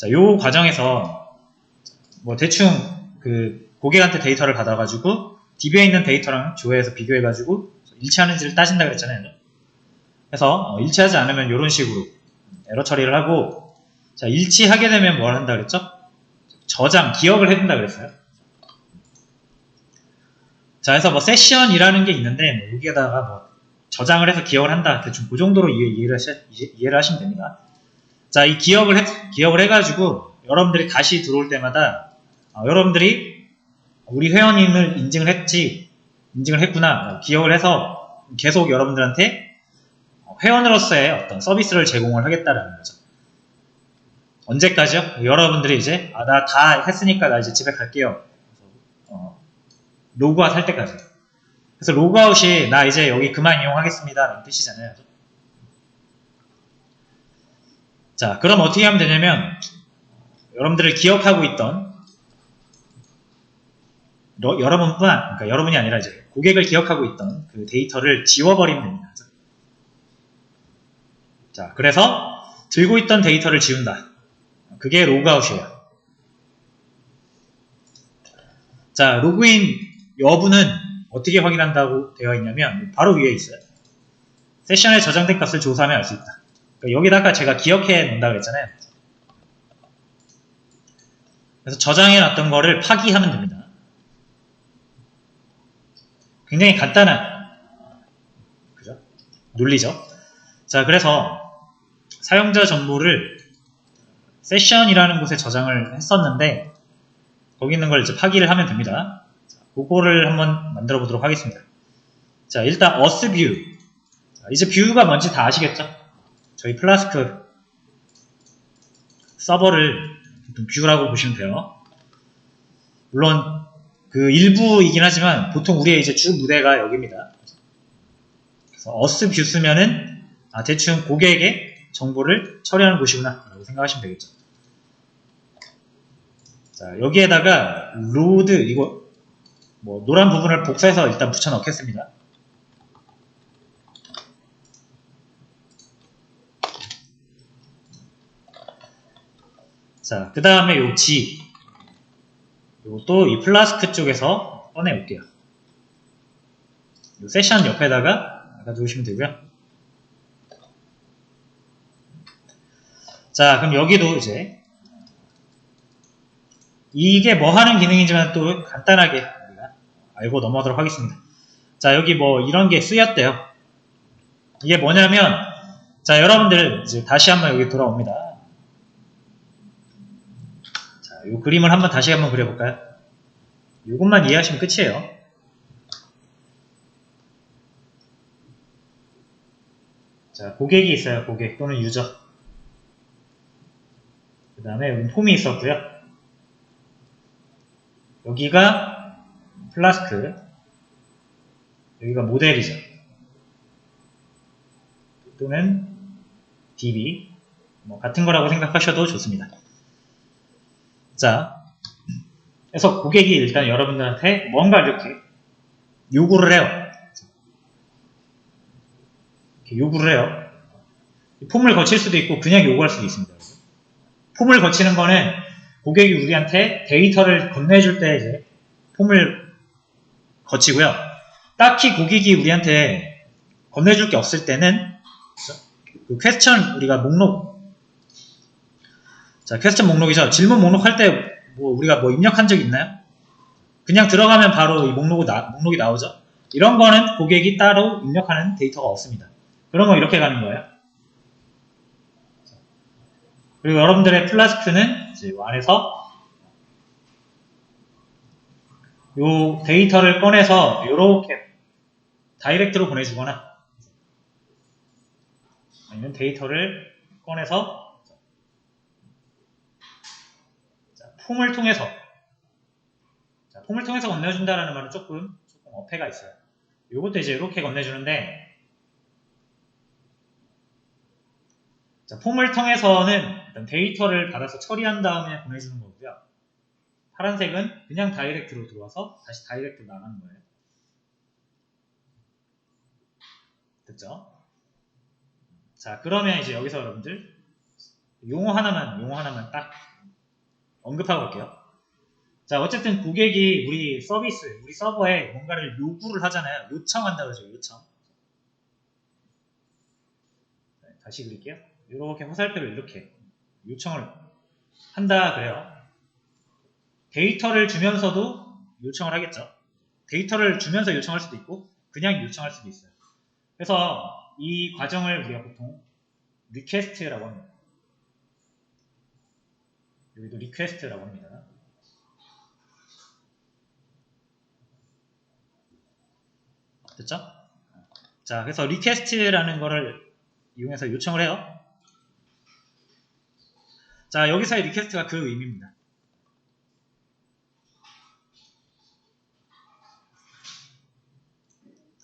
자, 요 과정에서 뭐 대충 그 고객한테 데이터를 받아가지고 DB에 있는 데이터랑 조회해서 비교해가지고 일치하는지를 따진다 그랬잖아요. 그래서 일치하지 않으면 이런 식으로 에러 처리를 하고, 자, 일치하게 되면 뭘 한다 그랬죠? 저장, 기억을 해둔다 그랬어요. 자, 그래서 뭐 세션이라는 게 있는데 뭐 여기에다가 뭐 저장을 해서 기억을 한다. 대충 그 정도로 이해를 하시면 됩니다. 자, 이 기억을 해가지고 여러분들이 다시 들어올 때마다 여러분들이 우리 회원님을 인증을 했구나, 기억을 해서 계속 여러분들한테 회원으로서의 어떤 서비스를 제공을 하겠다라는 거죠. 언제까지요? 여러분들이 이제 나 다 했으니까 나 이제 집에 갈게요. 로그아웃 할 때까지. 그래서 로그아웃이 나 이제 여기 그만 이용하겠습니다 라는 뜻이잖아요. 자, 그럼 어떻게 하면 되냐면 여러분들을 기억하고 있던 그러니까 여러분이 아니라 이제 고객을 기억하고 있던 그 데이터를 지워버리면 됩니다. 자, 그래서 들고 있던 데이터를 지운다. 그게 로그아웃이에요. 자, 로그인 여부는 어떻게 확인한다고 되어 있냐면 바로 위에 있어요. 세션에 저장된 값을 조사하면 알 수 있다. 그러니까 여기다가 제가 기억해 놓는다고 했잖아요. 그래서 저장해 놨던 거를 파기하면 됩니다. 굉장히 간단한 그죠? 논리죠. 자, 그래서 사용자 정보를 세션이라는 곳에 저장을 했었는데 거기 있는 걸 이제 파기를 하면 됩니다. 자, 그거를 한번 만들어 보도록 하겠습니다. 자, 일단 어스뷰. 이제 뷰가 뭔지 다 아시겠죠? 저희 플라스크 서버를 보통 뷰라고 보시면 돼요. 물론 그 일부이긴 하지만 보통 우리의 이제 주 무대가 여기입니다. 그래서 어스뷰 쓰면은 대충 고객의 정보를 처리하는 곳이구나 라고 생각하시면 되겠죠. 자, 여기에다가 로드, 이거 뭐 노란 부분을 복사해서 일단 붙여 넣겠습니다. 자, 그 다음에 요 G, 요것도 이 플라스크 쪽에서 꺼내 올게요. 요 세션 옆에다가 가져오시면 되고요. 자, 그럼 여기도 이제 이게 뭐 하는 기능이지만 또 간단하게 우리가 알고 넘어가도록 하겠습니다. 자, 여기 뭐 이런 게 쓰였대요. 이게 뭐냐면, 자, 여러분들 이제 다시 한번 여기 돌아옵니다. 자, 요 그림을 다시 한번 그려볼까요? 요것만 이해하시면 끝이에요. 자, 고객이 있어요. 고객 또는 유저. 그 다음에 여기 폼이 있었고요. 여기가 플라스크, 여기가 모델이죠. 또는 DB, 뭐 같은 거라고 생각하셔도 좋습니다. 자, 그래서 고객이 일단 여러분들한테 뭔가 이렇게 요구를 해요. 이렇게 요구를 해요. 폼을 거칠 수도 있고 그냥 요구할 수도 있습니다. 폼을 거치는 거는 고객이 우리한테 데이터를 건네줄 때 이제 폼을 거치고요. 딱히 고객이 우리한테 건네줄 게 없을 때는 그 퀘스천 우리가 목록, 자, 퀘스천 목록이죠. 질문 목록 할 때 뭐 우리가 뭐 입력한 적 있나요? 그냥 들어가면 바로 이 목록이 나오죠. 이런 거는 고객이 따로 입력하는 데이터가 없습니다. 그런 거 이렇게 가는 거예요. 그리고 여러분들의 플라스크는 이제 이 안에서 요 데이터를 꺼내서 이렇게 다이렉트로 보내주거나 아니면 데이터를 꺼내서 폼을 통해서 건네준다라는 말은 조금 어폐가 있어요. 요것도 이제 이렇게 건네주는데, 자, 폼을 통해서는 일단 데이터를 받아서 처리한 다음에 보내주는 거고요. 파란색은 그냥 다이렉트로 들어와서 다시 다이렉트로 나가는 거예요. 됐죠? 자, 그러면 이제 여기서 여러분들 용어 하나만 딱 언급하고 갈게요. 자, 어쨌든 고객이 우리 서비스, 우리 서버에 뭔가를 요구를 하잖아요. 요청한다 그러죠, 요청. 다시 그릴게요. 이렇게 화살표를 이렇게 요청을 한다 그래요. 데이터를 주면서도 요청을 하겠죠. 데이터를 주면서 요청할 수도 있고 그냥 요청할 수도 있어요. 그래서 이 과정을 우리가 보통 리퀘스트라고 합니다. 여기도 리퀘스트라고 합니다. 됐죠? 자, 그래서 리퀘스트라는 거를 이용해서 요청을 해요. 자, 여기서의 리퀘스트가 그 의미입니다.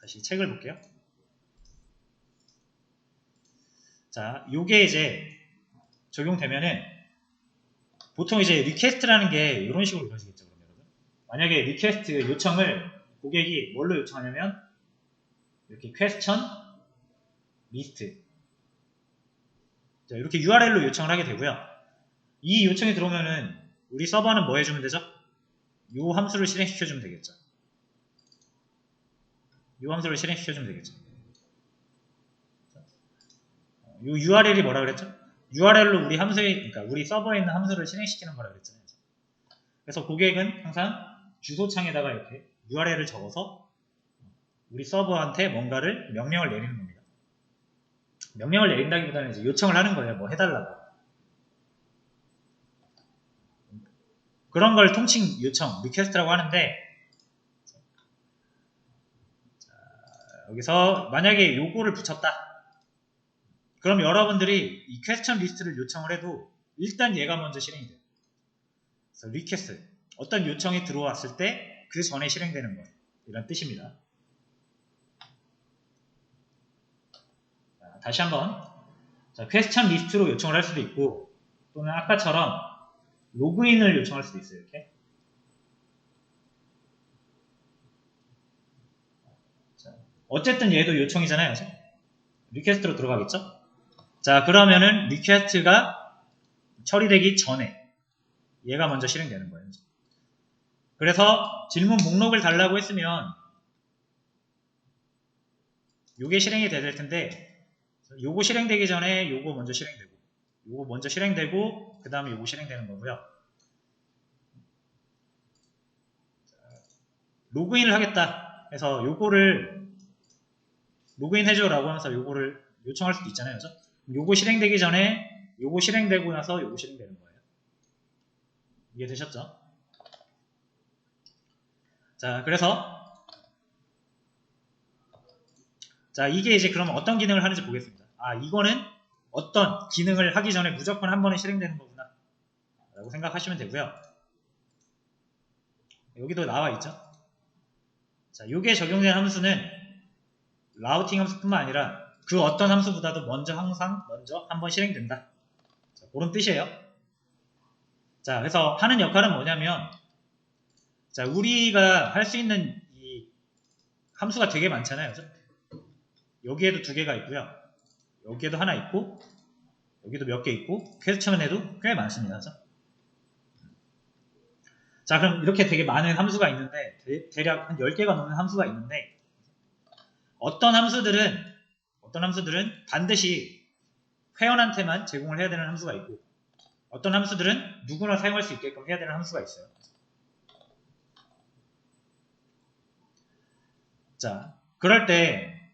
다시 책을 볼게요. 자, 요게 이제 적용되면은 보통 이제 리퀘스트라는 게 이런 식으로 이루어지겠죠, 그러면 여러분. 만약에 리퀘스트 요청을 고객이 뭘로 요청하냐면 이렇게 퀘스천 리스트 이렇게 URL로 요청을 하게 되고요. 이 요청이 들어오면은 우리 서버는 뭐 해주면 되죠? 요 함수를 실행시켜주면 되겠죠. 요 함수를 실행시켜주면 되겠죠. 요 URL이 뭐라 그랬죠? URL로 우리 함수에, 그러니까 우리 서버에 있는 함수를 실행시키는 거라 그랬잖아요. 그래서 고객은 항상 주소창에다가 이렇게 URL을 적어서 우리 서버한테 뭔가를 명령을 내리는 겁니다. 명령을 내린다기보다는 이제 요청을 하는 거예요. 뭐 해달라고. 그런 걸 통칭 요청, 리퀘스트라고 하는데, 자, 여기서 만약에 요거를 붙였다. 그럼 여러분들이 이 퀘스천 리스트를 요청을 해도 일단 얘가 먼저 실행이 돼요. 그래서 리퀘스트, 어떤 요청이 들어왔을 때 그 전에 실행되는 것, 이런 뜻입니다. 자, 다시 한번, 자, 퀘스천 리스트로 요청을 할 수도 있고, 또는 아까처럼 로그인을 요청할 수도 있어요. 이렇게. 자, 어쨌든 얘도 요청이잖아요. 그렇죠? 리퀘스트로 들어가겠죠? 자, 그러면은 리퀘스트가 처리되기 전에 얘가 먼저 실행되는 거예요. 그래서 질문 목록을 달라고 했으면 요게 실행이 돼야 될 텐데 요거 실행되기 전에 요거 먼저 실행되고 요거 먼저 실행되고 그 다음에 요거 실행되는 거고요. 로그인을 하겠다 해서 요거를 로그인 해줘라고 하면서 요거를 요청할 수도 있잖아요. 그죠? 요거 실행되기 전에 요거 실행되고 나서 요거 실행되는 거예요. 이해되셨죠? 자, 그래서 자, 이게 이제 그러면 어떤 기능을 하는지 보겠습니다. 아, 이거는 어떤 기능을 하기 전에 무조건 한 번에 실행되는 거구나 라고 생각하시면 되고요. 여기도 나와 있죠. 자, 요게 적용된 함수는 라우팅 함수뿐만 아니라 그 어떤 함수보다도 항상 먼저 한 번 실행된다. 자, 그런 뜻이에요. 자, 그래서 하는 역할은 뭐냐면 자, 우리가 할 수 있는 이 함수가 되게 많잖아요. 그죠? 여기에도 두 개가 있고요. 여기에도 하나 있고 여기도 몇 개 있고 퀘스천에도 꽤 많습니다. 그죠? 자, 그럼 이렇게 되게 많은 함수가 있는데 대략 한 10개가 넘는 함수가 있는데 어떤 함수들은 반드시 회원한테만 제공을 해야 되는 함수가 있고 어떤 함수들은 누구나 사용할 수 있게끔 해야 되는 함수가 있어요. 자, 그럴 때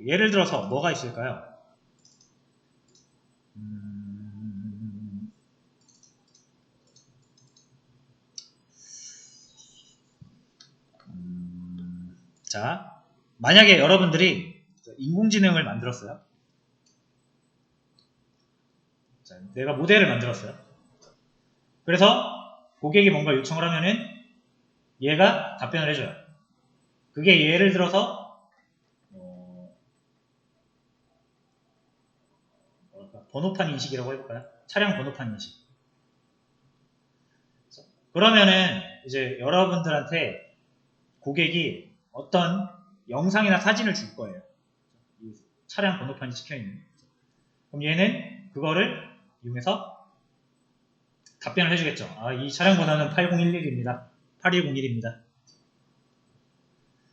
예를 들어서 뭐가 있을까요? 자, 만약에 여러분들이 인공지능을 만들었어요. 자, 내가 모델을 만들었어요. 그래서 고객이 뭔가 요청을 하면은 얘가 답변을 해줘요. 그게 예를 들어서 번호판 인식이라고 해볼까요? 차량 번호판 인식. 그러면은 이제 여러분들한테 고객이 어떤 영상이나 사진을 줄 거예요. 이 차량 번호판이 찍혀있는. 그럼 얘는 그거를 이용해서 답변을 해주겠죠. 이 차량 번호는 8011입니다. 8101입니다.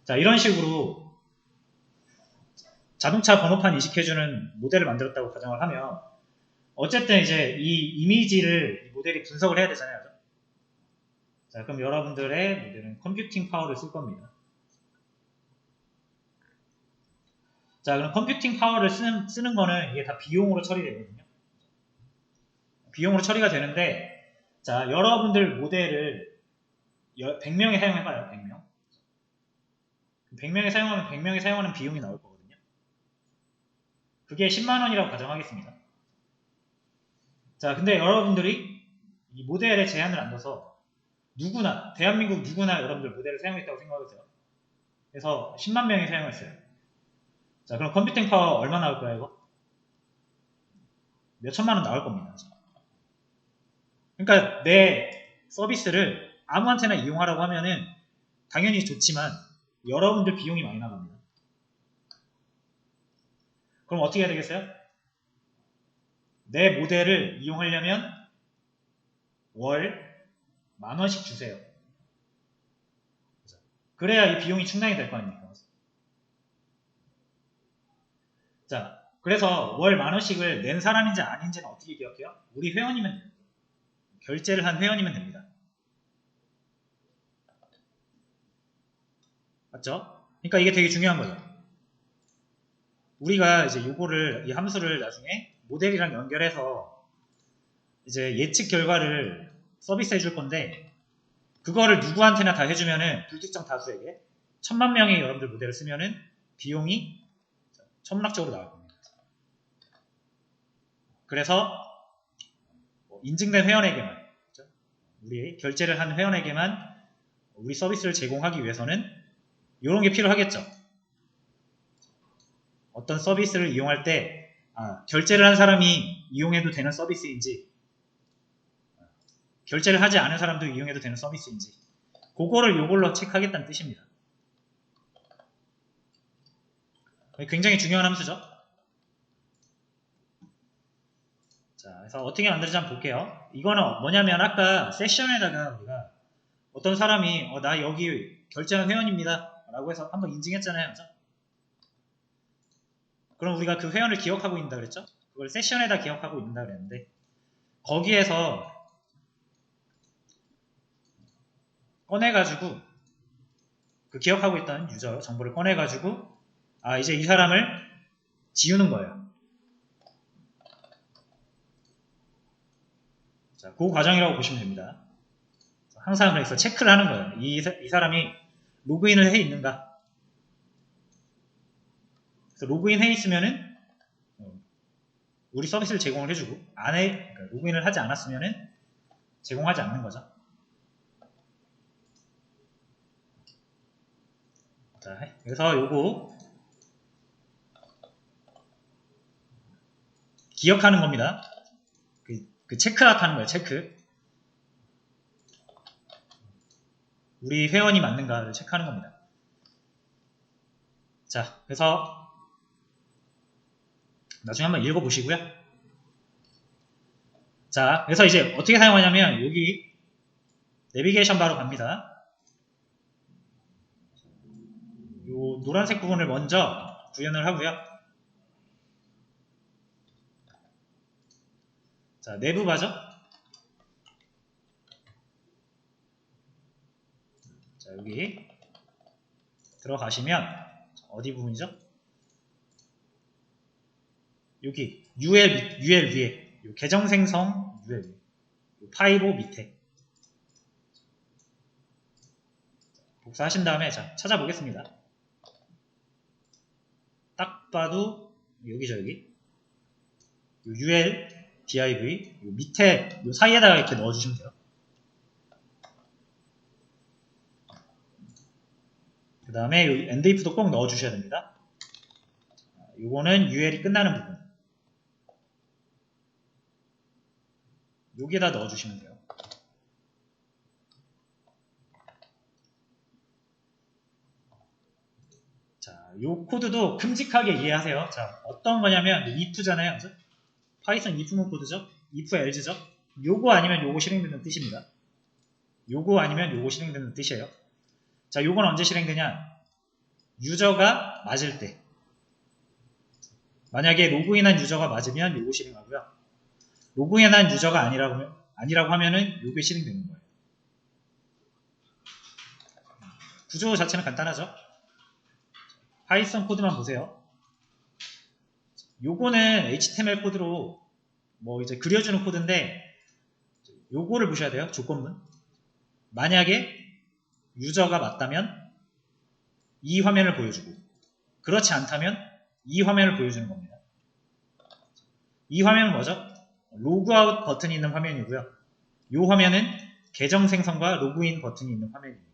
자, 이런 식으로 자동차 번호판 인식해주는 모델을 만들었다고 가정을 하면 어쨌든 이제 이 이미지를 이 모델이 분석을 해야 되잖아요. 자, 그럼 여러분들의 모델은 컴퓨팅 파워를 쓸 겁니다. 자, 그럼 컴퓨팅 파워를 쓰는 거는 이게 다 비용으로 처리되거든요. 비용으로 처리가 되는데, 자, 여러분들 모델을 100명에 사용해봐요. 100명. 100명에 사용하면 100명에 사용하는 비용이 나올 거거든요. 그게 10만원이라고 가정하겠습니다. 자, 근데 여러분들이 이 모델에 제한을 안 둬서 누구나, 대한민국 누구나 여러분들 모델을 사용했다고 생각하세요. 그래서 10만 명이 사용했어요. 자, 그럼 컴퓨팅 파워 얼마 나올 거야, 이거? 몇 천만 원 나올 겁니다. 그러니까 내 서비스를 아무한테나 이용하라고 하면은 당연히 좋지만 여러분들 비용이 많이 나갑니다. 그럼 어떻게 해야 되겠어요? 내 모델을 이용하려면 월 10,000원씩 주세요. 그래야 이 비용이 충당이 될 거 아닙니까? 자, 그래서 월 10,000원씩을 낸 사람인지 아닌지는 어떻게 기억해요? 우리 회원이면 돼요. 결제를 한 회원이면 됩니다. 맞죠? 그러니까 이게 되게 중요한 거죠. 우리가 이제 이 함수를 나중에 모델이랑 연결해서 이제 예측 결과를 서비스 해줄 건데, 그거를 누구한테나 다 해주면은 불특정 다수에게 1000만 명의 여러분들 모델을 쓰면은 비용이 천문학적으로 나올 겁니다. 그래서 인증된 회원에게만, 우리 결제를 한 회원에게만 우리 서비스를 제공하기 위해서는 이런 게 필요하겠죠. 어떤 서비스를 이용할 때 결제를 한 사람이 이용해도 되는 서비스인지, 결제를 하지 않은 사람도 이용해도 되는 서비스인지, 그거를 이걸로 체크하겠다는 뜻입니다. 굉장히 중요한 함수죠. 자, 그래서 어떻게 만들지 한번 볼게요. 이거는 뭐냐면 아까 세션에다가 우리가 어떤 사람이 나 여기 결제한 회원입니다 라고 해서 한번 인증했잖아요. 그죠? 그럼 우리가 그 회원을 기억하고 있는다 그랬죠? 그걸 세션에다 기억하고 있는다 그랬는데, 거기에서 꺼내가지고 그 기억하고 있던 유저 정보를 꺼내가지고 이제 이 사람을 지우는 거예요. 자, 그 과정이라고 보시면 됩니다. 항상 그래서 체크를 하는 거예요. 이 사람이 로그인을 해 있는가. 그래서 로그인 해 있으면은 우리 서비스를 제공을 해주고, 그러니까 로그인을 하지 않았으면은 제공하지 않는 거죠. 자, 그래서 요거 기억하는 겁니다. 그 체크아웃 하는 거예요. 체크. 우리 회원이 맞는가를 체크하는 겁니다. 자, 그래서 나중에 한번 읽어보시고요. 자, 그래서 이제 어떻게 사용하냐면 여기 내비게이션 바로 갑니다. 요 노란색 부분을 먼저 구현을 하고요. 자, 내부 바죠. 자, 여기 들어가시면 어디 부분이죠? 여기 UL 위에 요 계정 생성 UL 위에 파이보 밑에 복사하신 다음에 자, 찾아보겠습니다. 딱 봐도 여기죠. 여기 UL div 요 밑에 요 사이에다가 이렇게 넣어주시면 돼요. 그 다음에 요 endif도 꼭 넣어주셔야 됩니다. 요거는 UL이 끝나는 부분. 여기에다 넣어주시면 돼요. 자, 요 코드도 큼직하게 이해하세요. 자, 어떤 거냐면 if잖아요. 파이썬 if 문코드죠. if else죠. 요거 아니면 요거 실행되는 뜻입니다. 요거 아니면 요거 실행되는 뜻이에요. 자, 요건 언제 실행되냐? 유저가 맞을 때. 만약에 로그인한 유저가 맞으면 요거 실행하고요. 로그인한 유저가 아니라고 하면은 요게 실행되는 거예요. 구조 자체는 간단하죠? 파이썬 코드만 보세요. 요거는 HTML 코드로 뭐 이제 그려주는 코드인데 요거를 보셔야 돼요. 조건문. 만약에 유저가 맞다면 이 화면을 보여주고 그렇지 않다면 이 화면을 보여주는 겁니다. 이 화면은 뭐죠? 로그아웃 버튼이 있는 화면이고요. 이 화면은 계정 생성과 로그인 버튼이 있는 화면입니다.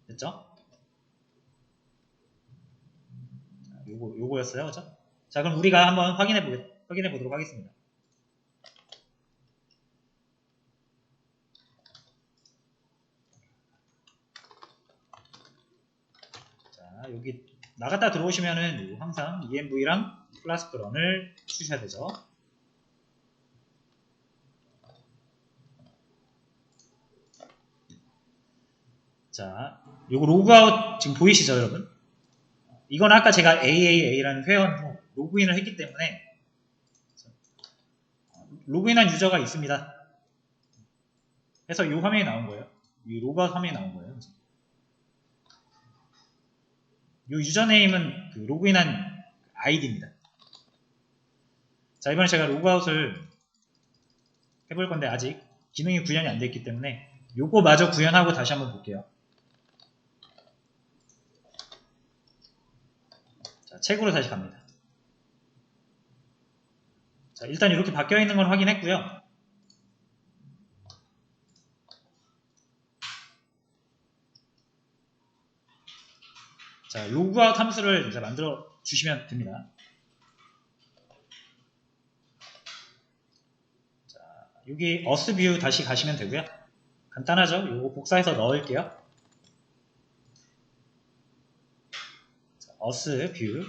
됐죠? 요거였어요. 그죠? 자, 그럼 우리가 한번 확인해 보도록 하겠습니다. 자, 여기 나갔다 들어오시면은 항상 env랑 플라스크 런을 쓰셔야 되죠. 자, 요거 로그아웃 지금 보이시죠, 여러분? 이건 아까 제가 AAA라는 회원으로 로그인을 했기 때문에 로그인한 유저가 있습니다. 그래서 이 화면이 나온 거예요. 이 로그아웃 화면이 나온 거예요. 이 유저네임은 그 로그인한 아이디입니다. 자, 이번에 제가 로그아웃을 해볼 건데 아직 기능이 구현이 안 됐기 때문에 요거 마저 구현하고 다시 한번 볼게요. 자, 책으로 다시 갑니다. 자, 일단 이렇게 바뀌어 있는 건 확인했고요. 자, 로그아웃 함수를 이제 만들어 주시면 됩니다. 자, 여기 어스뷰 다시 가시면 되고요. 간단하죠? 요거 복사해서 넣을게요. 어스뷰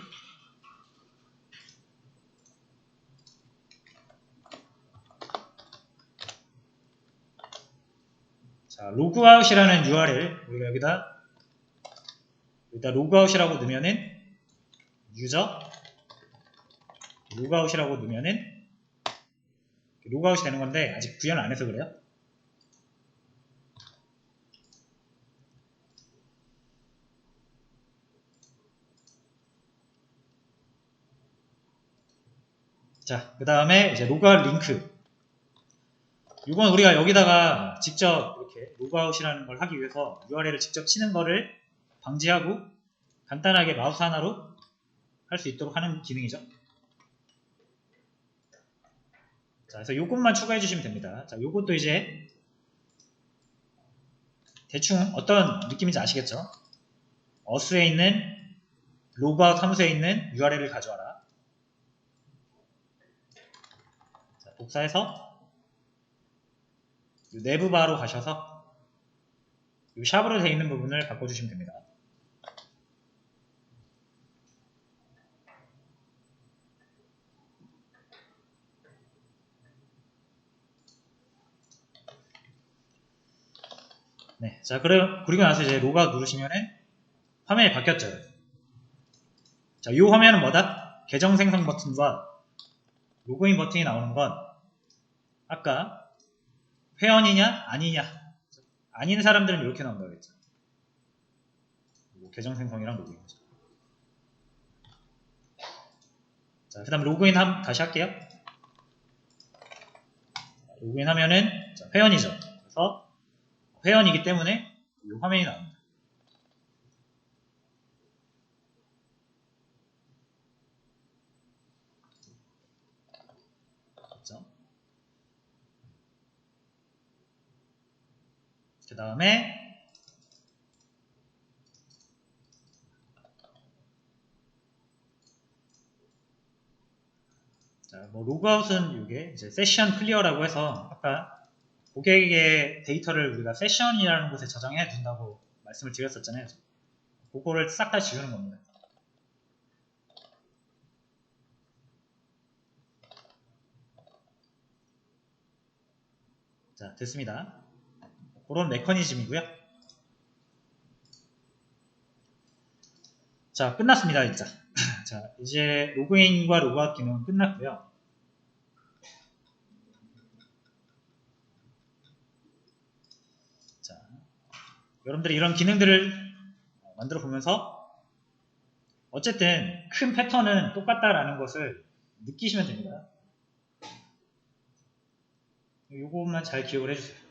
자, 로그아웃이라는 URL 우리가 여기다 로그아웃이라고 넣으면은 유저 로그아웃이라고 넣으면은 로그아웃이 되는 건데 아직 구현 안 해서 그래요. 자, 그 다음에 이제 로그아웃 링크. 이건 우리가 여기다가 직접 이렇게 로그아웃이라는 걸 하기 위해서 URL을 직접 치는 거를 방지하고 간단하게 마우스 하나로 할 수 있도록 하는 기능이죠. 자, 그래서 요것만 추가해 주시면 됩니다. 자, 요것도 이제 대충 어떤 느낌인지 아시겠죠? 어스에 있는 로그아웃 함수에 있는 URL을 가져와라. 자, 복사해서 내부 바로 가셔서 이 샵으로 되어 있는 부분을 바꿔주시면 됩니다. 네, 자, 그리고 나서 이제 로그아웃 누르시면은 화면이 바뀌었죠. 자, 이 화면은 뭐다? 계정 생성 버튼과 로그인 버튼이 나오는 건 아까 회원이냐 아니냐 아닌 사람들은 이렇게 나온다고 했죠. 계정 생성이랑 로그인이죠. 자, 그 다음 로그인 다시 할게요. 로그인 하면은 회원이죠. 그래서 회원이기 때문에 이 화면이 나옵니다. 그렇죠? 그 다음에 자, 뭐 로그아웃은 이게 이제 세션 클리어라고 해서 아까 고객의 데이터를 우리가 세션이라는 곳에 저장해 둔다고 말씀을 드렸었잖아요. 그거를 싹 다 지우는 겁니다. 자, 됐습니다. 그런 메커니즘이고요. 자, 끝났습니다, 진짜. 자, 이제 로그인과 로그아웃 기능은 끝났고요. 자, 여러분들이 이런 기능들을 만들어 보면서 어쨌든 큰 패턴은 똑같다라는 것을 느끼시면 됩니다. 이것만 잘 기억을 해주세요.